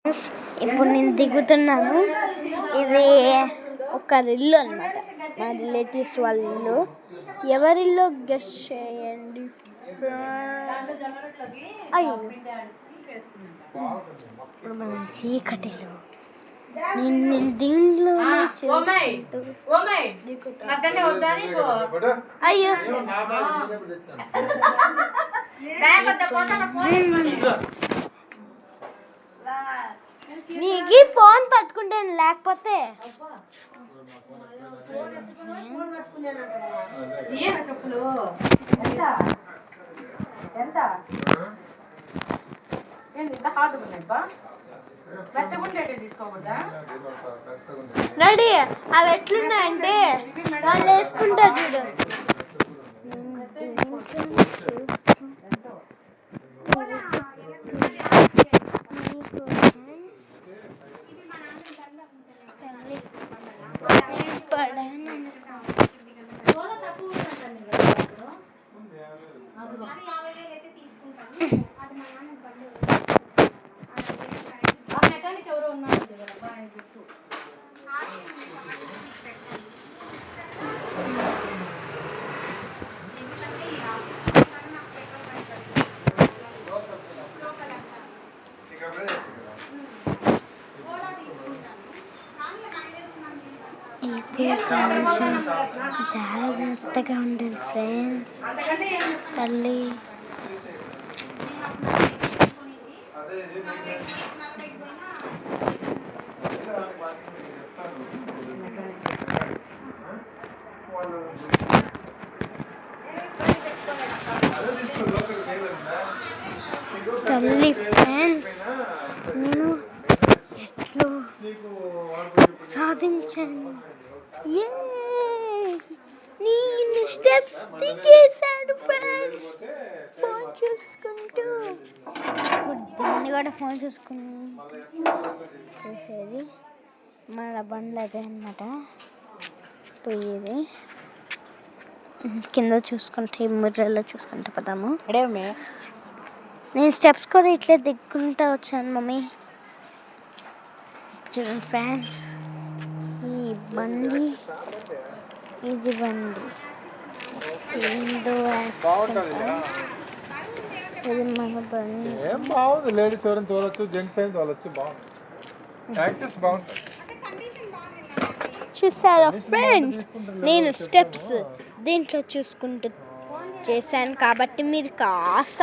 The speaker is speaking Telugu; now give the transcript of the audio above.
ఇప్పుడు నేను దిగుతున్నాను. ఇది ఒక ఇల్లు అన్నమాట, మా రిలేటివ్స్ వాళ్ళ ఇల్లు. ఎవరిల్లు గెస్ట్ చేయండి. అయ్యో ఇప్పుడు మనం చీకటిలో నేను దీంట్లోనే చూసుకుంటూ అయ్యో నీకు ఫోన్ పట్టుకుంటాను, లేకపోతే రెడీ. అవి ఎట్లున్నాయంటే వాళ్ళు వేసుకుంటారు చూడు. కొంచెం జాగ్రత్తగా ఉండాలి ఫ్రెండ్స్. తల్లి తల్లి ఫ్రెండ్స్, నేను ఎట్లో సాధించాను. నేను స్టెప్స్ దిగేసాను ఫ్రెండ్స్. ఫోన్ చూసుకుంటూ ఇప్పుడు దాన్ని కూడా ఫోన్ చూసేది. మన బండ్లు అదే అన్నమాట పోయేది. కింద చూసుకుంటే మిర్రర్లో చూసుకుంటే పదాము. నేను స్టెప్స్ కూడా ఇట్లా దిక్కుంటూ వచ్చాను మమ్మీ. చూడండి ఫ్రెండ్స్, ఈ బండి ఇది బండి ఏందో ఇది మన బండి. ఏం బాగుంది, లేడీస్ ఎవరైనా తోలొచ్చు, జెంట్స్ అయినా తోలొచ్చు. బాగుంది, యాక్సెస్ బాగుంటుంది. చూసారా ఫ్రెండ్స్, నేను స్టెప్స్ దీంట్లో చూసుకుంటూ చేశాను కాబట్టి మీరు కాస్త